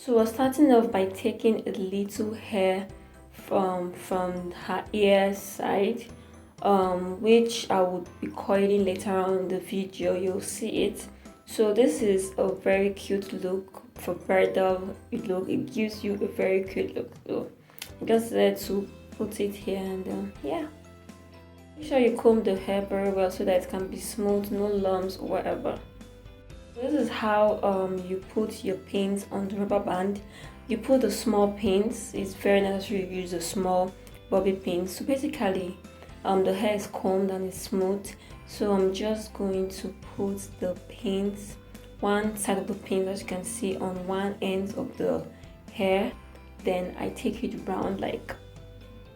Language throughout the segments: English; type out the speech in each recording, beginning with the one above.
So we're starting off by taking a little hair from her ear side, which I would be coiling later on in the video. You'll see it. So this is a very cute look for bridal look. It gives you a very cute look. So I'm just there to put it here, and yeah. Make sure you comb the hair very well so that it can be smooth, no lumps or whatever. This is how you put your pins on the rubber band. You put the small pins. It's very necessary to use the small bobby pins. So basically, the hair is combed and it's smooth. So I'm just going to put the pins, one side of the pins, as you can see, on one end of the hair. Then I take it round like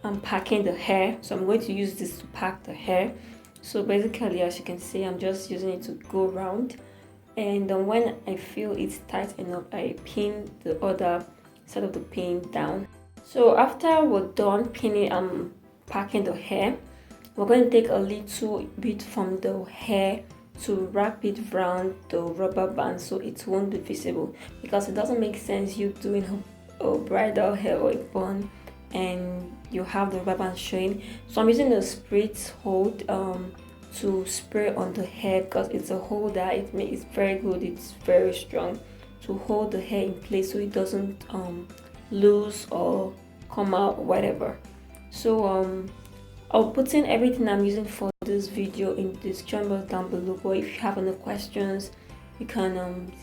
I'm packing the hair. So I'm going to use this to pack the hair. So basically, as you can see, I'm just using it to go round. And when I feel it's tight enough, I pin the other side of the pin down. So after we're done pinning, I'm packing the hair. We're going to take a little bit from the hair to wrap it around the rubber band so it won't be visible, because it doesn't make sense you doing a bridal hair or a bun and you have the rubber band showing. So I'm using the spritz hold to spray on the hair, because it's a holder. It's very good, it's very strong to hold the hair in place so it doesn't lose or come out or whatever. So I'll put in everything I'm using for this video in the description box down below. But if you have any questions, you can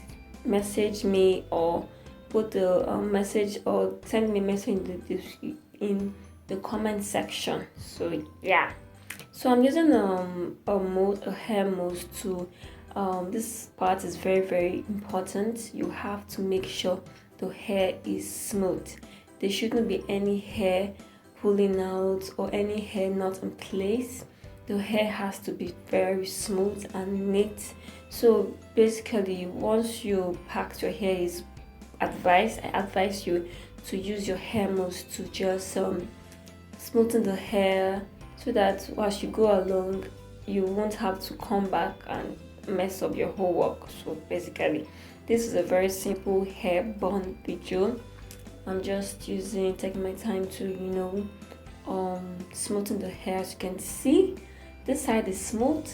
message me or put the message or send me a message in the comment section. So yeah. So I'm using a hair mousse to this part is very important. You have to make sure the hair is smooth. There shouldn't be any hair pulling out or any hair not in place. The hair has to be very smooth and neat. So basically, once you pack your hair, I advise you to use your hair mousse to just smoothen the hair, so that as you go along, you won't have to come back and mess up your whole work. So basically, this is a very simple hair bun video. I'm just taking my time to smoothen the hair. As you can see, this side is smooth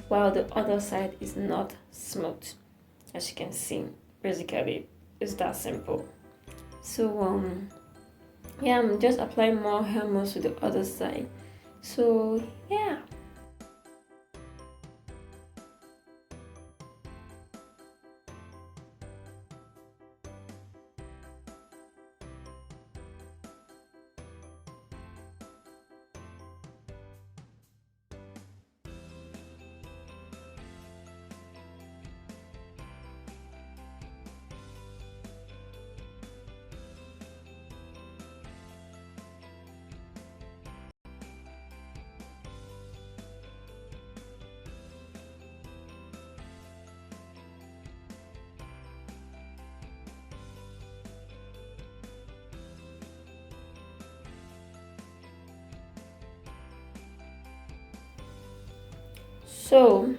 while the other side is not smooth. As you can see, basically it's that simple. So yeah, I'm just applying more hair mousse to the other side. So yeah. So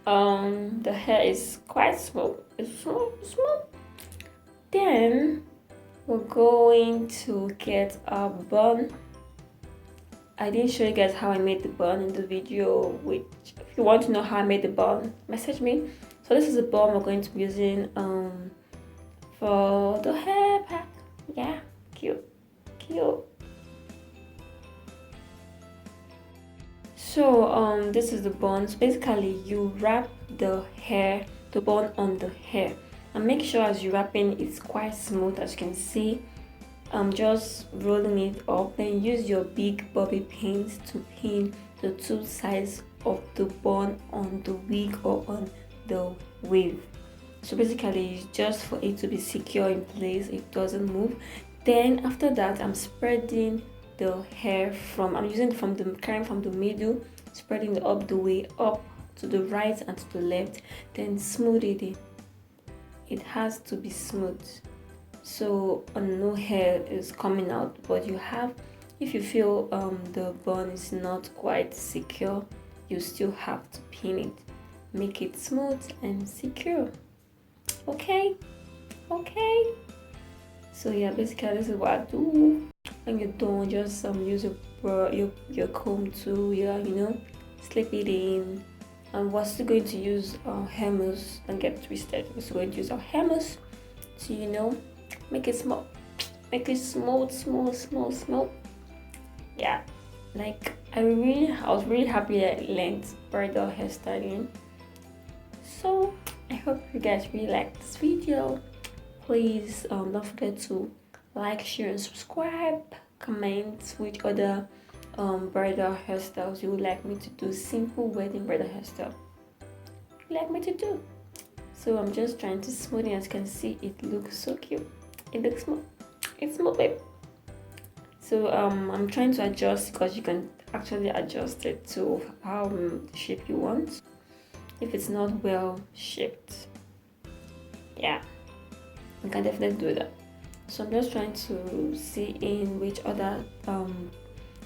the hair is quite smooth. It's smooth. Then we're going to get our bun. I didn't show you guys how I made the bun in the video, which if you want to know how I made the bun, message me. So this is the bun we're going to be using for the hair pack. Yeah, cute. So this is the bun. So basically, you wrap the bun on the hair, and make sure as you're wrapping it's quite smooth. As you can see, I'm just rolling it up. Then use your big bobby pins to pin the two sides of the bun on the wig or on the weave. So basically, it's just for it to be secure in place, it doesn't move. Then after that, I'm spreading the hair carrying from the middle, spreading it up the way up to the right and to the left, then smooth it in. It has to be smooth, so no hair is coming out. But if you feel the bun is not quite secure, you still have to pin it. Make it smooth and secure. Okay. So yeah, basically this is what I do. When you're done, just use your comb to slip it in. And we're still going to use hair mousse. Don't get twisted. We're still going to use our hair mousse to make it small, make it smooth. Yeah, like I was really happy I learned bridal hairstyling. So I hope you guys really liked this video. Please don't forget to like, share, and subscribe. Comment which other bridal hairstyles you would like me to do. Simple wedding bridal hairstyle you like me to do. So I'm just trying to smooth it. As you can see, it looks so cute. It looks smooth. It's smooth, babe. So I'm trying to adjust, because you can actually adjust it to how the shape you want. If it's not well shaped, yeah, you can definitely do that. So I'm just trying to see in which other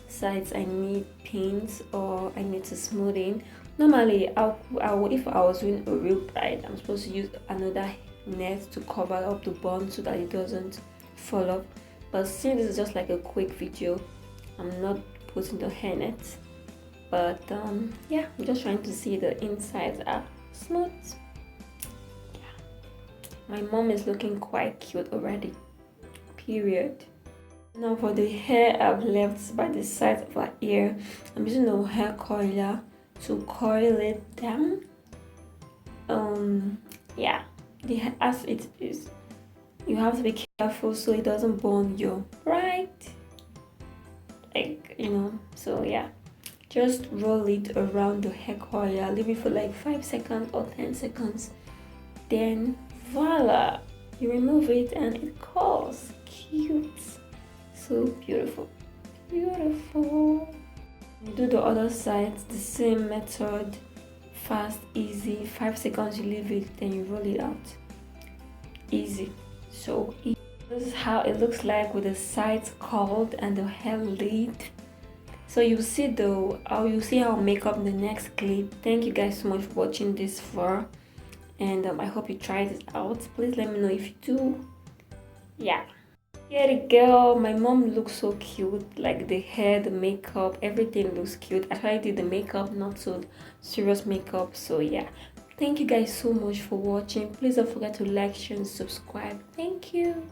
sides I need pins or I need to smooth in. Normally, if I was doing a real bride, I'm supposed to use another net to cover up the bun so that it doesn't fall off. But since this is just like a quick video, I'm not putting the hair net. But yeah, I'm just trying to see the insides are smooth. Yeah, my mom is looking quite cute already. Period. Now for the hair I've left by the side of her ear, I'm using a hair coiler to coil it down. Yeah, as it is, you have to be careful so it doesn't burn your bride. So yeah, just roll it around the hair coiler, leave it for like 5 seconds or 10 seconds, then voila, you remove it and it curls. Cute. So beautiful. You do the other side, the same method. Fast, easy. 5 seconds you leave it, then you roll it out. Easy. So easy. This is how it looks like with the sides curled and the hair laid. So you'll see how I'll make up the next clip. Thank you guys so much for watching this far, and I hope you try this out. Please let me know if you do. Yeah, the girl, my mom looks so cute. Like the hair, the makeup, everything looks cute. I tried did the makeup, not so serious makeup. So yeah, thank you guys so much for watching. Please don't forget to like, share, and subscribe. Thank you.